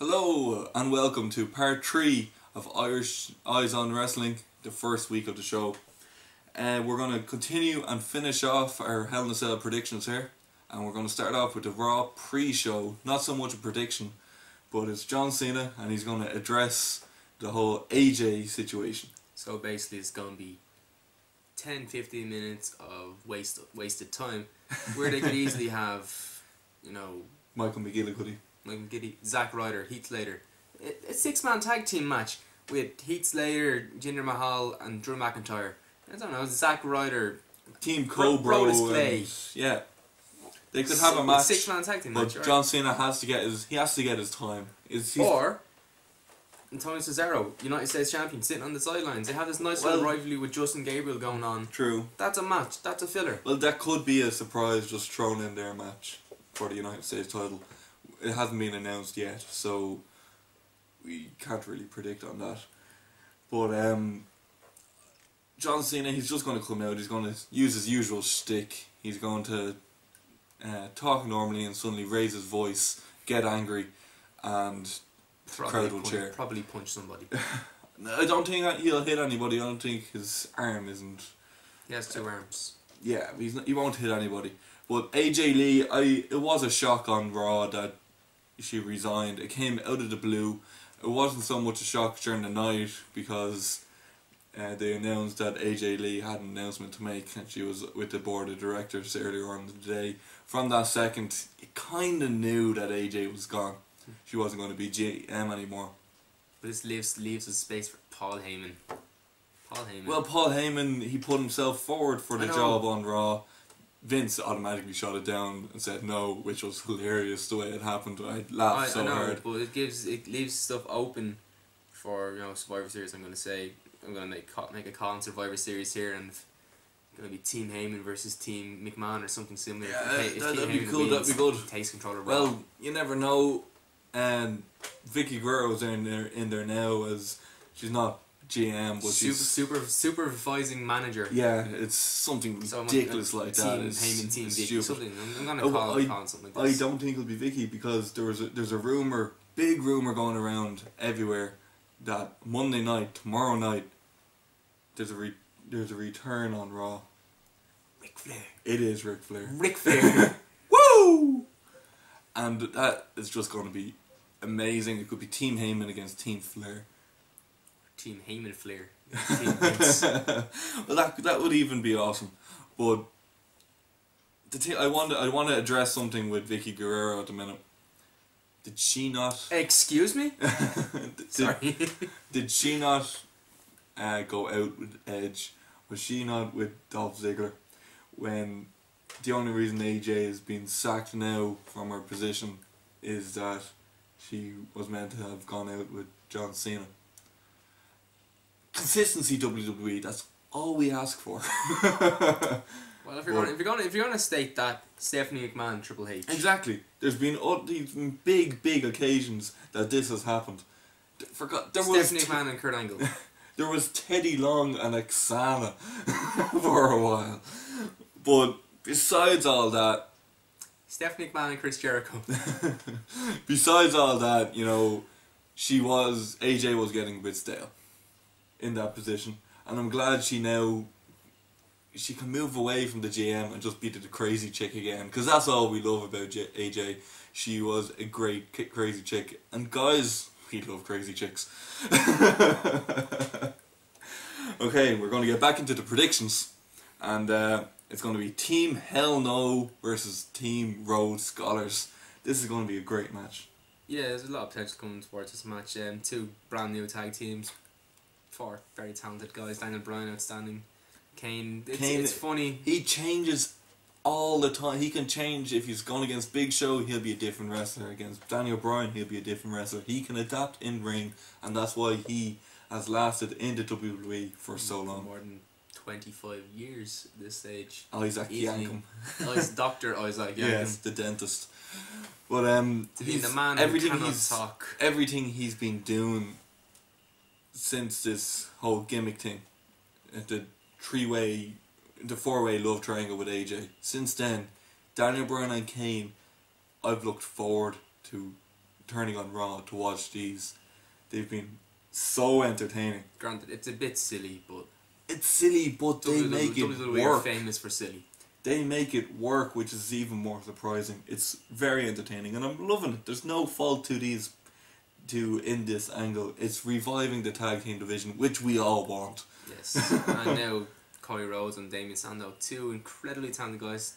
Hello and welcome to part 3 of Irish Eyes on Wrestling, the first week of the show. We're going to continue and finish off our Hell in a Cell predictions here, and we're going to start off with the Raw pre-show. Not so much a prediction, but it's John Cena and he's going to address the whole AJ situation. So basically it's going to be 10-15 minutes of wasted time where they could easily have, Michael McGillicuddy, Zack Ryder, Heath Slater. A 6-man tag team match with Heath Slater, Jinder Mahal and Drew McIntyre. I don't know, Zack Ryder, Team Cobra, Clay. Yeah. They could have a match, 6-man tag team match, but John Cena has to get his time. Or Antonio Cesaro, United States champion, sitting on the sidelines. They have this nice little rivalry with Justin Gabriel going on. True. That's a match. That's a filler. Well, that could be a surprise just thrown in their match for the United States title. It hasn't been announced yet, so we can't really predict on that. But John Cena, he's just going to come out. He's going to use his usual shtick. He's going to talk normally and suddenly raise his voice, get angry, and the crowd will cheer. Probably punch somebody. I don't think he'll hit anybody. I don't think his arm isn't... He has 2 arms. Yeah, he won't hit anybody. But AJ Lee, it was a shock on Raw that she resigned. It came out of the blue. It wasn't so much a shock during the night because they announced that AJ Lee had an announcement to make and she was with the board of directors earlier on in the day. From that second, you kind of knew that AJ was gone. She wasn't going to be GM anymore. But this leaves a space for Paul Heyman. Well, Paul Heyman, he put himself forward for the job on Raw. Vince automatically shot it down and said no, which was hilarious the way it happened. I laughed so hard. But it leaves stuff open for Survivor Series. I'm going to make a call on Survivor Series here, and it's going to be Team Heyman versus Team McMahon or something similar. Yeah, that'd be cool. That'd be good. Takes control of Raw. Well, you never know. And Vicky Guerrero's in there now as she's not GM, but she's supervising manager. Yeah, it's something ridiculous like that. Heyman Team Vicky. Something. I'm gonna call it something like this. I don't think it'll be Vicky because there's a rumor, big rumor going around everywhere that Monday night, tomorrow night, there's a return on Raw. Ric Flair. It is Ric Flair. Ric Flair. Woo! And that is just going to be amazing. It could be Team Heyman against Team Flair. Team Heyman Flair. Team Vince. Well, that would even be awesome. But I want to address something with Vicky Guerrero at the minute. Did she not? Excuse me. Sorry. Did she not go out with Edge? Was she not with Dolph Ziggler when the only reason AJ is being sacked now from her position is that she was meant to have gone out with John Cena? Consistency, WWE. That's all we ask for. Well, if you're gonna state that, Stephanie McMahon, Triple H. Exactly. There's been big occasions that this has happened. Stephanie McMahon and Kurt Angle. There was Teddy Long and Oksana for a while, but besides all that, Stephanie McMahon and Chris Jericho. Besides all that, AJ was getting a bit stale in that position, and I'm glad she can move away from the GM and just be the crazy chick again, because that's all we love about AJ. She was a great crazy chick, and guys, we love crazy chicks. Okay, we're going to get back into the predictions, and it's going to be Team Hell No versus Team Rhodes Scholars. This is going to be a great match. Yeah, there's a lot of potential coming towards this match. 2 brand new tag teams, 4 very talented guys. Daniel Bryan, outstanding. Kane, it's funny. He changes all the time. He can change. If he's going against Big Show, he'll be a different wrestler. Against Daniel Bryan, he'll be a different wrestler. He can adapt in ring, and that's why he has lasted in the WWE for so long. More than 25 years at this stage. Isaac Yankem. Dr. Isaac Yankem. Yes, the dentist. But the man everything he's been doing since this whole gimmick thing, the 4-way love triangle with AJ. Since then, Daniel Bryan and Kane, I've looked forward to turning on Raw to watch these. They've been so entertaining. Granted, it's a bit silly, but It's silly, but they make it WWE are work. famous for silly. They make it work, which is even more surprising. It's very entertaining, and I'm loving it. There's no fault to these two in this angle. It's reviving the tag team division, which we all want. Yes, and now Cody Rhodes and Damien Sandow, two incredibly talented guys.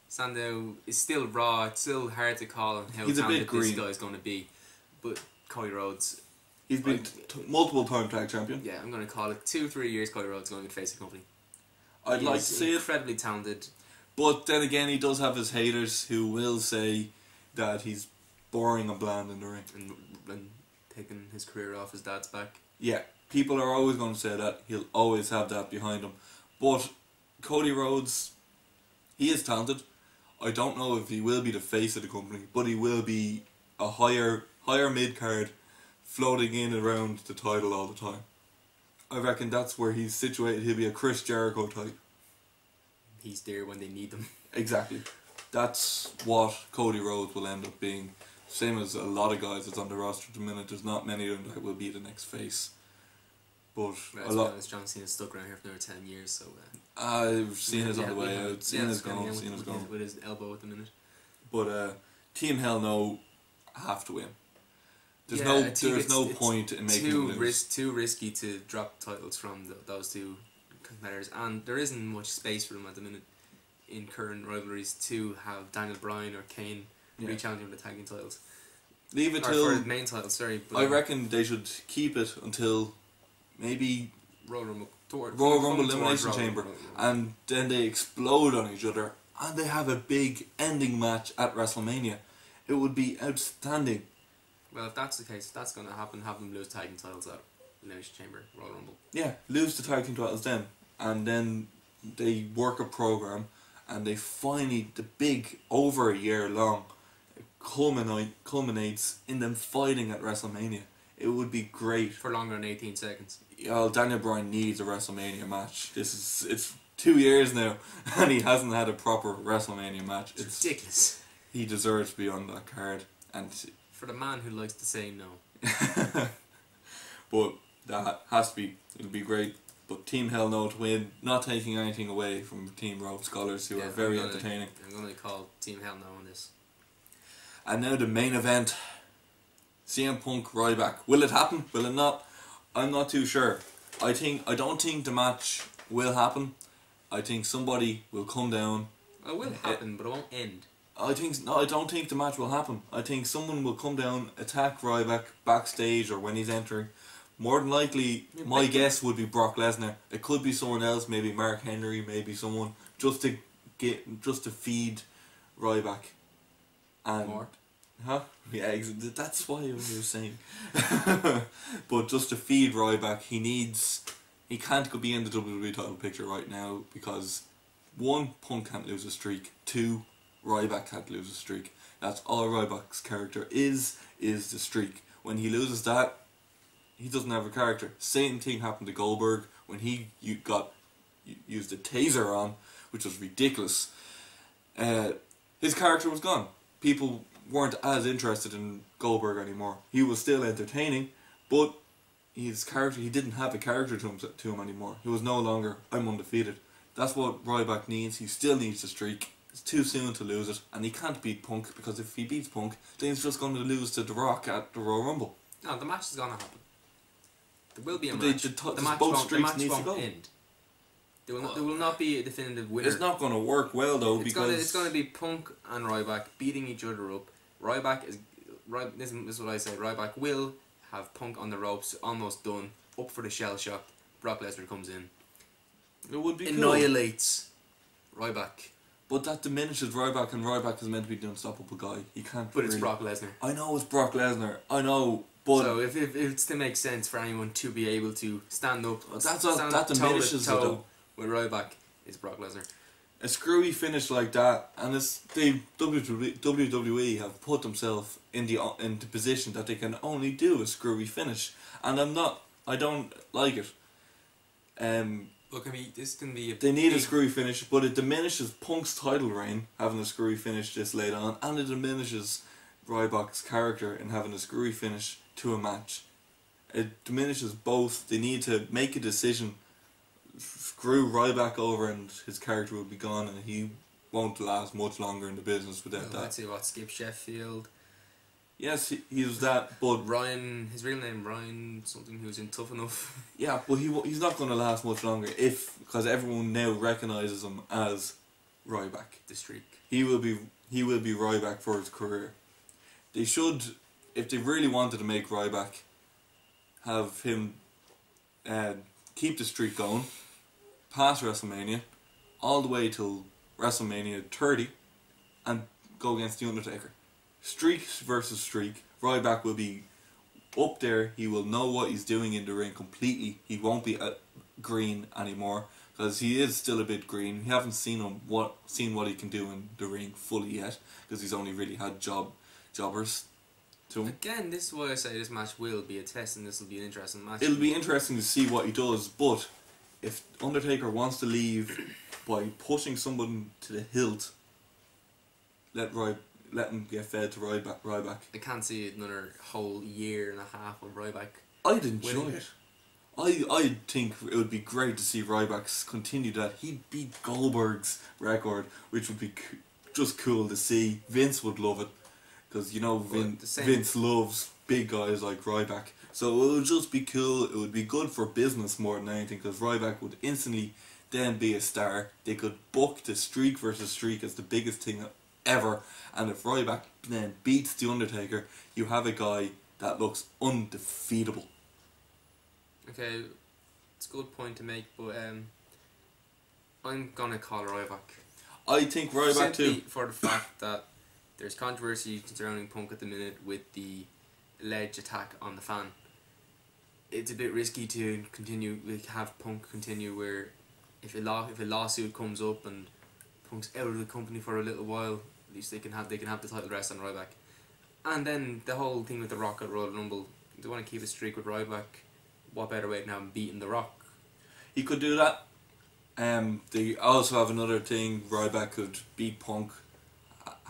Sandow is still raw. It's still hard to call on how He's a bit talented this green. guy is going to be, but Cody Rhodes. He's been multiple time tag champion. Yeah, I'm going to call it 2-3 years. Cody Rhodes is going to be face the company. I'd like to He's see it. incredibly talented. But then again, he does have his haters who will say that he's boring and bland in the ring. And taking his career off his dad's back. Yeah, people are always going to say that. He'll always have that behind him. But Cody Rhodes, he is talented. I don't know if he will be the face of the company, but he will be a higher mid-card floating in and around the title all the time. I reckon that's where he's situated. He'll be a Chris Jericho type. He's there when they need them. Exactly. That's what Cody Rhodes will end up being. Same as a lot of guys that's on the roster at the minute. There's not many of them that will be the next face. But Well, a lot. honest, John Cena's stuck around here for another 10 years, so... Cena's on the way out. Cena's gone. Cena's gone. With his elbow at the minute. But Team Hell No have to win. There's Yeah, I no think there's no it's point in making them lose. too risky to drop titles from those two competitors, and there isn't much space for them at the minute in current rivalries to have Daniel Bryan or Kane re-challenging the tag team titles. Leave it Or till for the main title, sorry. But I reckon they should keep it until maybe Royal Rumble. Royal Rumble towards Elimination Royal Chamber, Rumble. and then they explode on each other, and they have a big ending match at WrestleMania. It would be outstanding. Well, if that's the case, if that's going to happen, have them lose tag team titles at Elimination Chamber, Royal Rumble. Yeah, lose the tag team titles then, and then they work a program, and they finally, the big, over a year long, culminates in them fighting at WrestleMania. It would be great. For longer than 18 seconds. Well, Daniel Bryan needs a WrestleMania match. It's 2 years now, and he hasn't had a proper WrestleMania match. It's ridiculous. He deserves to be on that card, and For the man who likes to say no. but that has to be. It'll be great. But Team Hell No to win, not taking anything away from Team Rope Scholars, who are very entertaining. I'm going to call Team Hell No on this. And now the main event. CM Punk Ryback. Will it happen? Will it not? I'm not too sure. I don't think the match will happen. I think somebody will come down. Well, it will happen, but it won't end. I don't think the match will happen. I think someone will come down, attack Ryback backstage or when he's entering. More than likely, my guess would be Brock Lesnar. It could be someone else, maybe Mark Henry, maybe someone just to feed Ryback. And More? Huh? Yeah, that's why I was saying. But just to feed Ryback, he can't be in the WWE title picture right now because 1, Punk can't lose a streak. 2, Ryback can't lose a streak. That's all Ryback's character is the streak. When he loses that, he doesn't have a character. Same thing happened to Goldberg when he used a taser on, which was ridiculous. His character was gone. People weren't as interested in Goldberg anymore. He was still entertaining, but he didn't have a character to him anymore. He was no longer, I'm undefeated. That's what Ryback needs. He still needs a streak. It's too soon to lose it, and he can't beat Punk, because if he beats Punk, then he's just going to lose to The Rock at the Royal Rumble. No, the match is going to happen. There will be a But match. the match both won't, streaks the match needs to won't go. end. There will not be a definitive winner. It's not going to work well though, because it's going to be Punk and Ryback beating each other up. This is what I say. Ryback will have Punk on the ropes, almost done, up for the shell shock. Brock Lesnar comes in, it would be cool. annihilates Ryback. But that diminishes Ryback, and Ryback is meant to be the unstoppable guy. He can't. But it's really. Brock Lesnar. I know it's Brock Lesnar. I know, but So if it's to make sense for anyone to be able to stand up, that diminishes it toe though. with Ryback, is Brock Lesnar. A screwy finish like that, and WWE have put themselves in the position that they can only do a screwy finish, and I don't like it. This can be. They need a screwy finish, but it diminishes Punk's title reign having a screwy finish this late on, and it diminishes Ryback's character in having a screwy finish to a match. It diminishes both. They need to make a decision. Screw Ryback over and his character will be gone, and he won't last much longer in the business without that. Let's see what Skip Sheffield. Yes, he was that, but Ryan, his real name Ryan something. He was in Tough Enough. yeah, but he's not going to last much longer because everyone now recognises him as Ryback. The streak. He will be Ryback for his career. They should, if they really wanted to make Ryback, have him keep the streak going past WrestleMania, all the way till WrestleMania 30, and go against The Undertaker. Streak versus streak. Ryback will be up there. He will know what he's doing in the ring completely. He won't be green anymore, because he is still a bit green. We haven't seen what he can do in the ring fully yet, because he's only really had jobbers to him. Again, this is why I say this match will be a test, and this will be an interesting match. It'll be interesting to see what he does, but if Undertaker wants to leave by pushing someone to the hilt, let him get fed to Ryback. I can't see another whole year and a half of Ryback. I'd enjoy it. I think it would be great to see Ryback continue that. He'd beat Goldberg's record, which would be just cool to see. Vince would love it, because Vince loves big guys like Ryback. So it would just be cool. It would be good for business more than anything, because Ryback would instantly then be a star. They could book the streak versus streak as the biggest thing ever, and if Ryback then beats The Undertaker, you have a guy that looks undefeatable. Okay, it's a good point to make, but I'm gonna call Ryback. I think Ryback Simply too. for the fact that there's controversy surrounding Punk at the minute with the alleged attack on the fan. It's a bit risky to have Punk continue where if a lawsuit comes up and Punk's out of the company for a little while, at least they can have the title rest on Ryback. And then the whole thing with The Rock at Royal Rumble, they want to keep a streak with Ryback. What better way than having beaten The Rock? He could do that. They also have another thing. Ryback could beat Punk,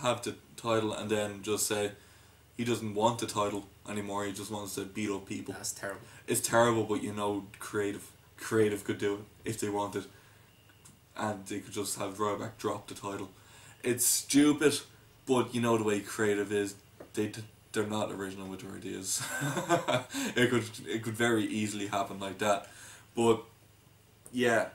have the title, and then just say he doesn't want the title anymore. He just wants to beat up people. That's terrible. It's terrible, but creative could do it if they wanted, and they could just have Ryback drop the title. It's stupid, but you know the way creative is. They're not original with their ideas. It could very easily happen like that, but yeah.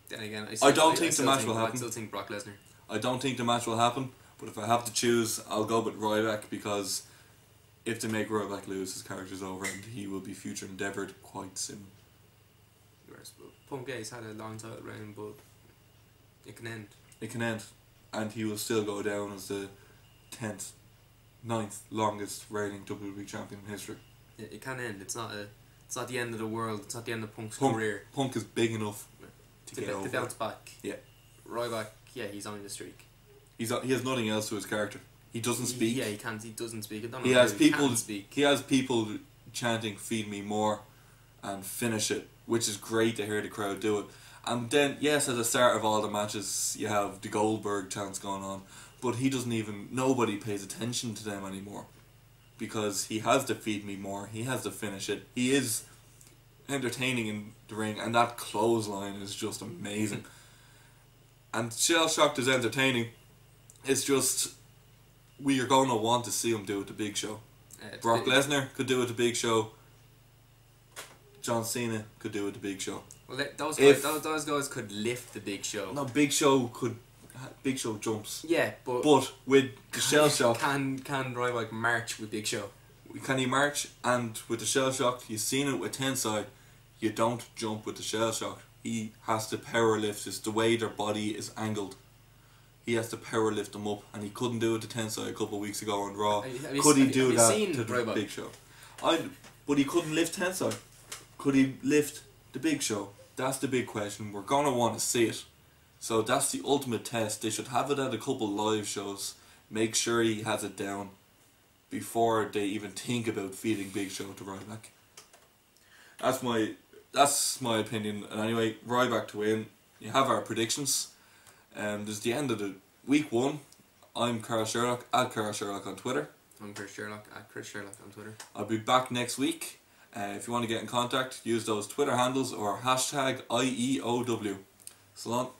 Then again, I don't think the match will happen. I still think Brock Lesnar. I don't think the match will happen, but if I have to choose, I'll go with Ryback, because if they make Ryback lose, his character's over and he will be future endeavoured quite soon. Whereas Punk he's had a long title reign, but it can end. It can end, and he will still go down as the 9th longest reigning WWE champion in history. It can end. It's not the end of the world. It's not the end of Punk's Punk, career. Punk is big enough to bounce back. Yeah. Ryback, he's on the streak. He has nothing else to his character. He doesn't speak. Yeah, he can't. He doesn't speak. I don't know He how has he people. can speak. He has people chanting "Feed me more," and finish it, which is great to hear the crowd do it. And then, yes, at the start of all the matches, you have the Goldberg chants going on, but nobody pays attention to them anymore, because he has to feed me more. He has to finish it. He is entertaining in the ring, and that clothesline is just amazing. And Shell Shocked is entertaining. It's just, we are going to want to see him do it the Big Show. Brock Lesnar could do it the Big Show. John Cena could do it the Big Show. Well, those guys could lift the Big Show. No, Big Show jumps. Yeah, but with the Shell Shock, can Ryback march with Big Show? Can he march? And with the Shell Shock, you've seen it with Tensai. You don't jump with the Shell Shock. He has to power lift. It's the way their body is angled. He has to power lift them up, and he couldn't do it to Tensai a couple of weeks ago on Raw. Could he do that to the Big Show? But he couldn't lift Tensai. Could he lift the Big Show? That's the big question. We're gonna want to see it. So that's the ultimate test. They should have it at a couple live shows. Make sure he has it down before they even think about feeding Big Show to Ryback. That's my opinion. And anyway, Ryback to win. You have our predictions. There's the end of the week 1. I'm Carl Sherlock, at Carl Sherlock on Twitter. I'm Chris Sherlock at Chris Sherlock on Twitter. I'll be back next week. If you want to get in contact, use those Twitter handles or hashtag IEOW. So long.